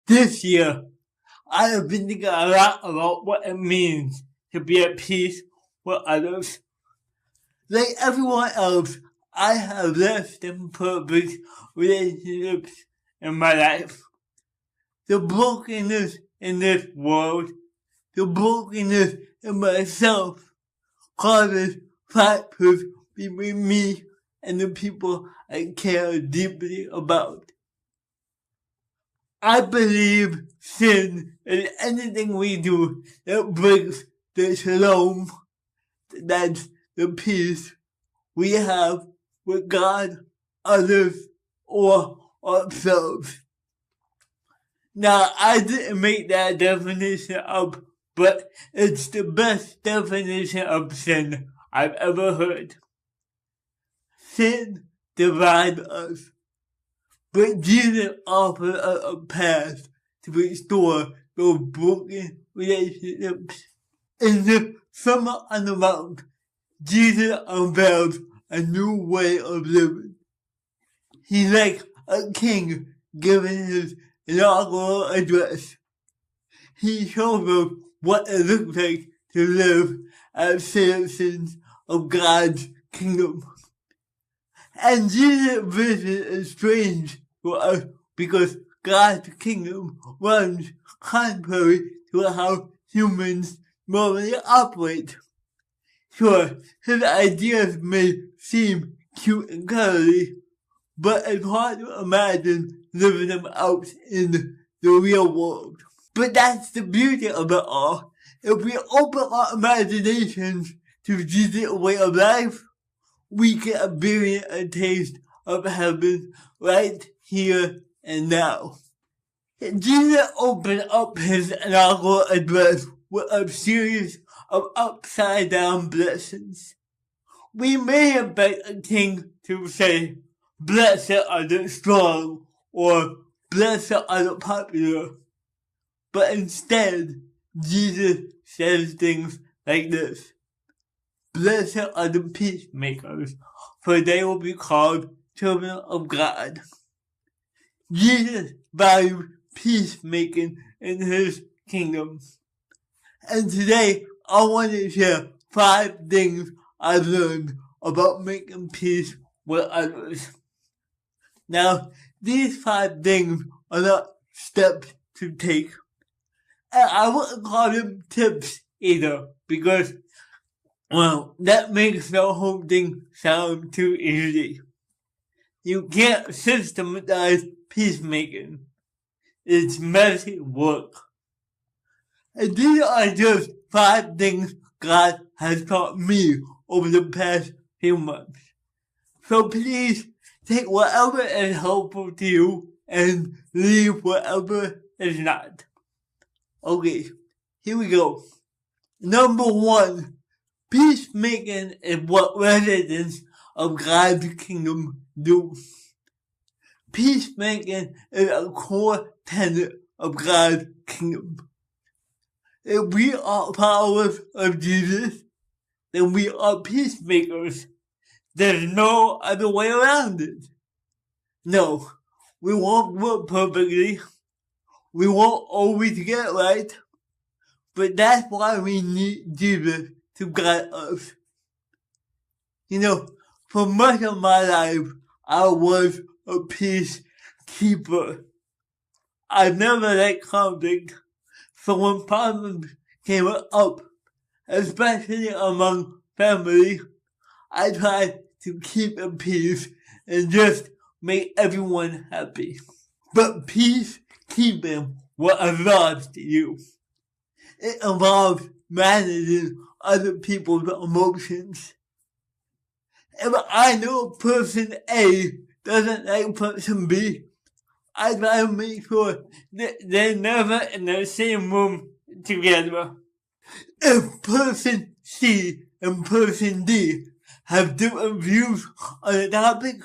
This year, I have been thinking a lot about what it means to be at peace with others. Like everyone else, I have less than perfect relationships in my life. The brokenness in this world, the brokenness in myself, causes fractures between me and the people I care deeply about. I believe sin is anything we do that breaks the shalom, that's the peace we have with God, others, or ourselves. Now, I didn't make that definition up, but it's the best definition of sin I've ever heard. Sin divides us, but Jesus offers us a path to restore those broken relationships. In the Sermon on the Mount, Jesus unveils a new way of living. He's like a king giving his inaugural address. He shows us what it looks like to live as citizens of God's kingdom. And Jesus' vision is strange for us because God's kingdom runs contrary to how humans normally operate. Sure, his ideas may seem cute and cuddly, but it's hard to imagine living them out in the real world. But that's the beauty of it all. If we open our imaginations to Jesus' way of life, we can experience a taste of heaven right here and now. Jesus opened up his inaugural address with a series of upside-down blessings. We may expect a king to say, "Blessed are the strong," or "Blessed are the popular." But instead, Jesus says things like this: "Blessed are the peacemakers, for they will be called children of God." Jesus valued peacemaking in his kingdom. And today, I want to share 5 things I've learned about making peace with others. Now, these 5 things are not steps to take. And I wouldn't call them tips either, because, well, that makes the whole thing sound too easy. You can't systemize peacemaking. It's messy work. And these are just 5 things God has taught me over the past few months. So please take whatever is helpful to you and leave whatever is not. Okay, here we go. Number 1, peacemaking is what residents of God's kingdom do. Peacemaking is a core tenet of God's kingdom. If we are followers of Jesus, then we are peacemakers. There's no other way around it. No, we won't work perfectly. We won't always get it right. But that's why we need Jesus to guide us. You know, for much of my life, I was a peacekeeper. I never liked conflict. So when problems came up, especially among family, I tried to keep the peace and just make everyone happy. But peacekeeping will involve you. It involves managing other people's emotions. If I know person A doesn't like person B, I try to make sure that they're never in the same room together. If person C and person D have different views on the topic,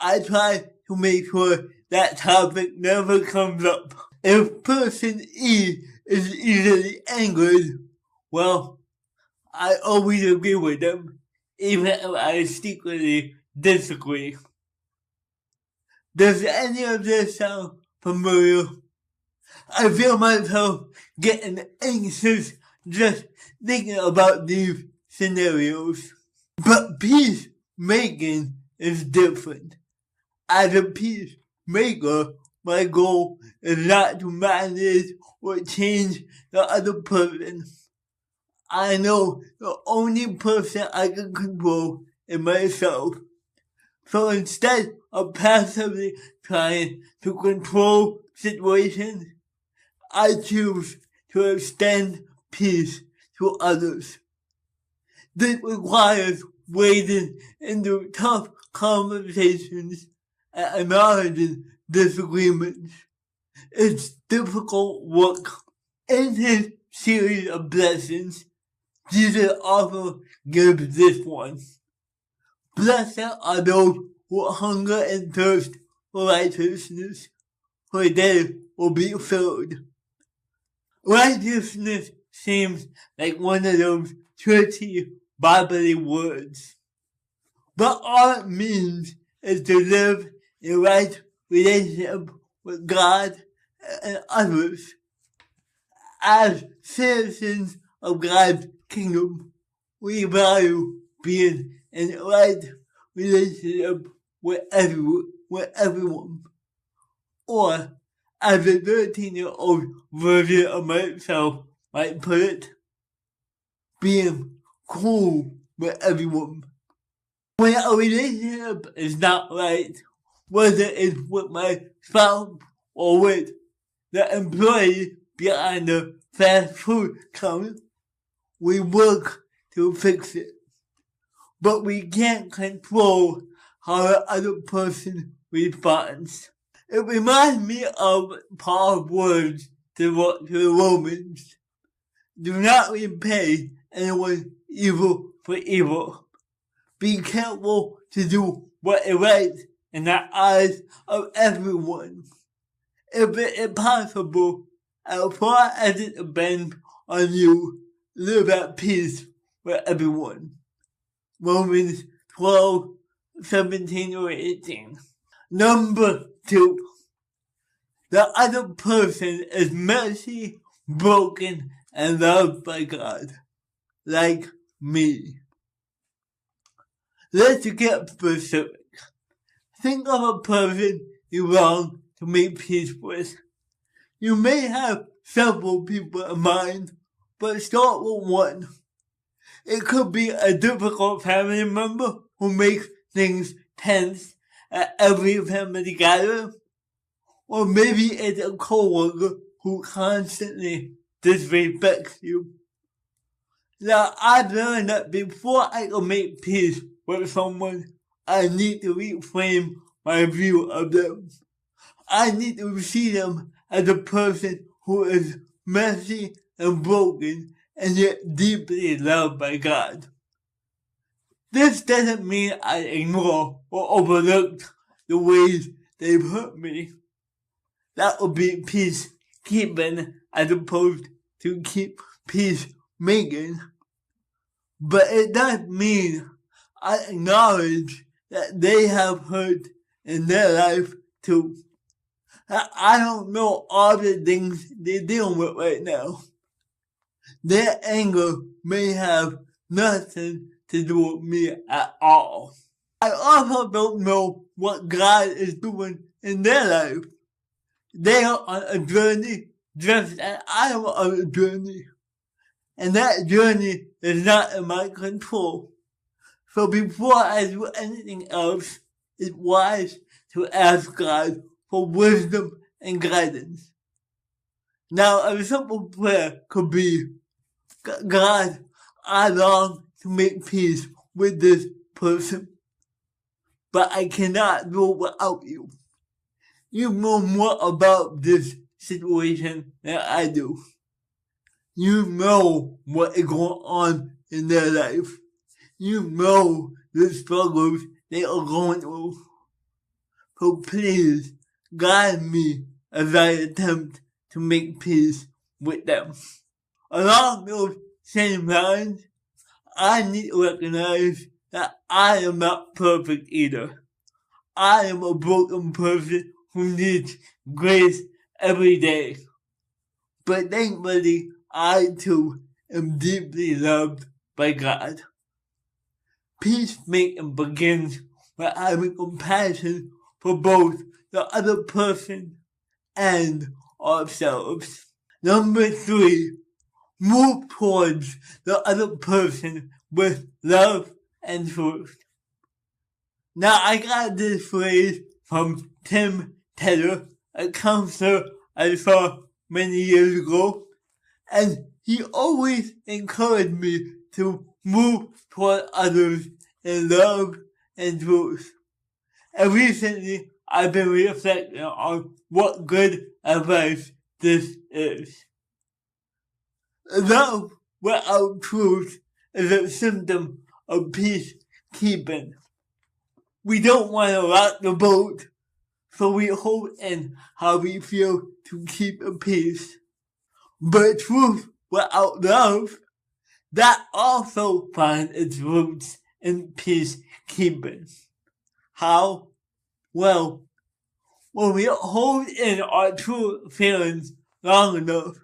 I try to make sure that topic never comes up. If person E is easily angered, well, I always agree with them, even if I secretly disagree. Does any of this sound familiar? I feel myself getting anxious just thinking about these scenarios. But peacemaking is different. As a peacemaker, my goal is not to manage or change the other person. I know the only person I can control is myself. So instead of passively trying to control situations, I choose to extend peace to others. This requires wading into tough conversations and acknowledging disagreements. It's difficult work. In his series of blessings, Jesus also gives this one. Blessed are those who hunger and thirst for righteousness, for they will be filled. Righteousness seems like one of those churchy, Bible words. But all it means is to live in right relationship with God and others. As citizens of God's kingdom, we value being in right relationship with everyone. Or, as a 13-year-old version of myself might put it, being cool with everyone. When a relationship is not right, whether it's with my spouse or with the employee behind the fast food counter, we work to fix it. But we can't control how the other person responds. It reminds me of Paul's words to the Romans. Do not repay anyone evil for evil. Be careful to do what is right in the eyes of everyone. If it is possible, as far as it depends on you, live at peace with everyone. Romans 12, 17 or 18. Number 2. The other person is messy, broken, and loved by God, like me. Let's get specific. Think of a person you long to make peace with. You may have several people in mind, but start with one. It could be a difficult family member who makes things tense at every family gathering. Or maybe it's a coworker who constantly disrespects you. Now, I've learned that before I can make peace with someone, I need to reframe my view of them. I need to see them as a person who is messy and broken and yet deeply loved by God. This doesn't mean I ignore or overlook the ways they've hurt me. That would be peacekeeping as opposed to peacemaking. But it does mean I acknowledge that they have hurt in their life too. I don't know all the things they're dealing with right now. Their anger may have nothing to do with me at all. I also don't know what God is doing in their life. They are on a journey just as I am on a journey. And that journey is not in my control. So before I do anything else, it's wise to ask God for wisdom and guidance. Now, a simple prayer could be, God, I long to make peace with this person, but I cannot do it without you. You know more about this situation than I do. You know what is going on in their life. You know the struggles they are going through. So please guide me as I attempt to make peace with them. Along those same lines, I need to recognize that I am not perfect either. I am a broken person who needs grace every day. But thankfully, I too am deeply loved by God. Peacemaking begins with having compassion for both the other person and ourselves. Number 3, move towards the other person with love and truth. Now, I got this phrase from Tim Tedder, a counselor I saw many years ago, and he always encouraged me to move toward others in love and truth. And recently, I've been reflecting on what good advice this is. Love without truth is a symptom of peacekeeping. We don't want to rock the boat, so we hold in how we feel to keep a peace. But truth without love, that also finds its roots in peacekeeping. How? Well, when we hold in our true feelings long enough,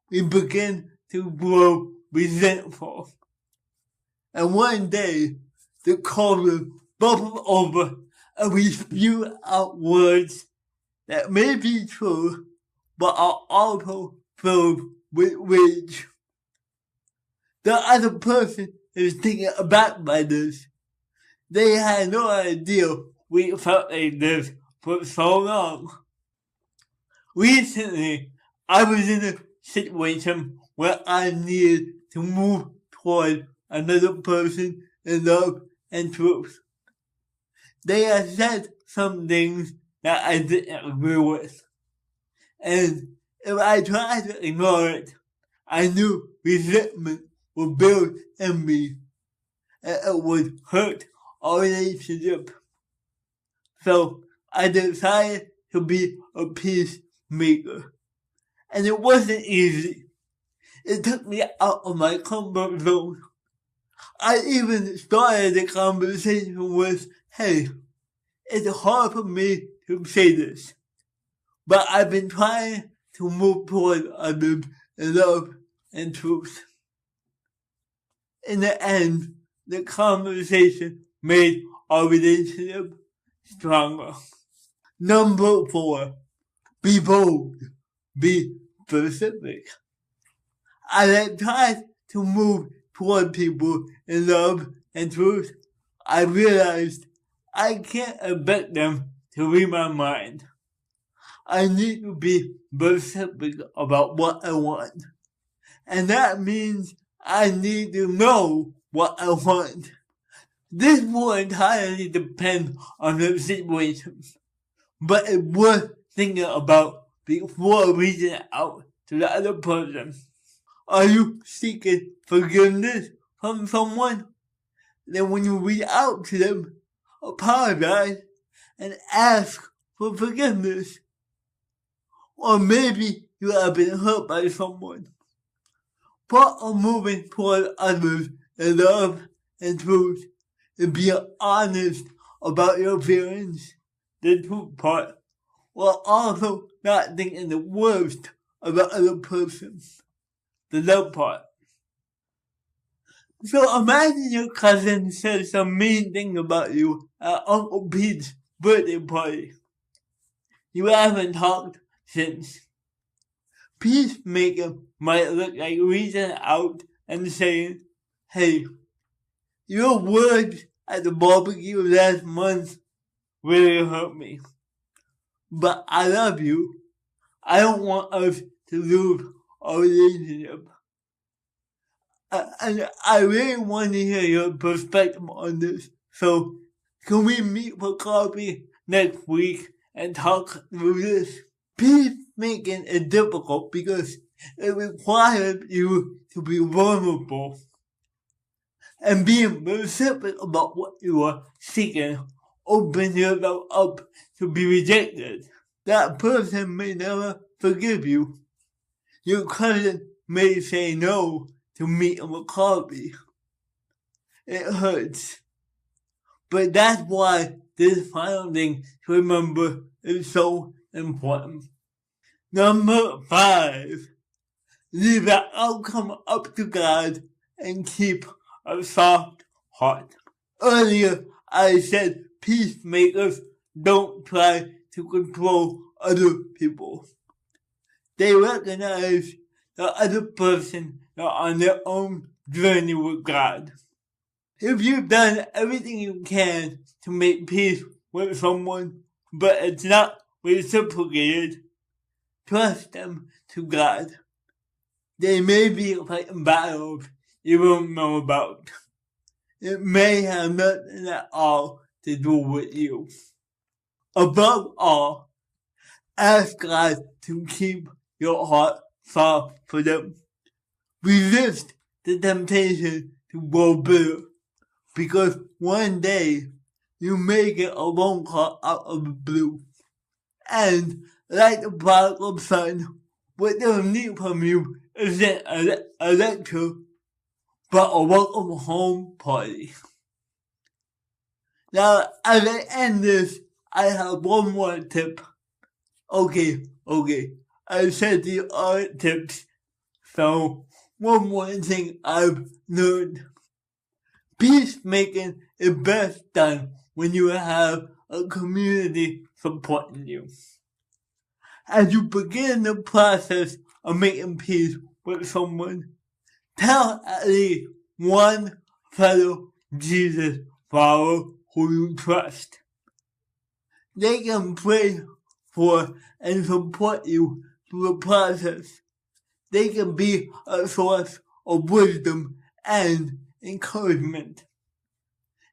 we begin to grow resentful. And one day, the cauldron bubbles over and we spew out words that may be true, but are also filled with rage. The other person is taken aback by this. They had no idea we felt like this for so long. Recently, I was in a situation where I needed to move toward another person in love and truth. They had said some things that I didn't agree with. And if I tried to ignore it, I knew resentment would build in me and it would hurt our relationship. So I decided to be a peacemaker. And it wasn't easy. It took me out of my comfort zone. I even started the conversation with, hey, it's hard for me to say this, but I've been trying to move toward others in love and truth. In the end, the conversation made our relationship stronger. Number 4, be bold, be specific. As I tried to move toward people in love and truth, I realized I can't expect them to read my mind. I need to be specific about what I want. And that means I need to know what I want. This will entirely depend on the situation, but it's worth thinking about before reaching out to the other person. Are you seeking forgiveness from someone? Then when you reach out to them, apologize and ask for forgiveness. Or maybe you have been hurt by someone. Part of moving toward others in love and truth is being honest about your feelings, the truth part, while also not thinking the worst of the other person, the love part. So imagine your cousin says some mean thing about you at Uncle Pete's birthday party. You haven't talked since. Peacemaking might look like reaching out and saying, hey, your words at the barbecue last month really hurt me. But I love you. I don't want us to lose our relationship. And I really want to hear your perspective on this. So, can we meet for coffee next week and talk through this? Peacemaking is difficult because it requires you to be vulnerable and being specific about what you are seeking. Open yourself up to be rejected. That person may never forgive you. Your cousin may say no to meet him for coffee. It hurts. But that's why this final thing to remember is so important. Number 5, leave the outcome up to God, and keep a soft heart. Earlier, I said peacemakers don't try to control other people. They recognize the other person is on their own journey with God. If you've done everything you can to make peace with someone, but it's not reciprocated, trust them to God. They may be fighting battles you don't know about. It may have nothing at all to do with you. Above all, ask God to keep your heart soft for them. Resist the temptation to grow bitter, because one day you may get a phone call out of the blue. And like the prodigal son, what they'll need from you isn't a lecture, but a welcome home party. Now, as I end this, I have one more tip. Okay. I said the other tips, so one more thing I've learned. Peacemaking is best done when you have a community supporting you. As you begin the process of making peace with someone, tell at least one fellow Jesus follower who you trust. They can pray for and support you through the process. They can be a source of wisdom and encouragement.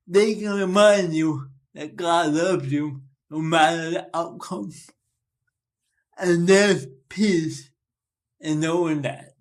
They can remind you that God loves you no matter the outcome. And there's peace in knowing that.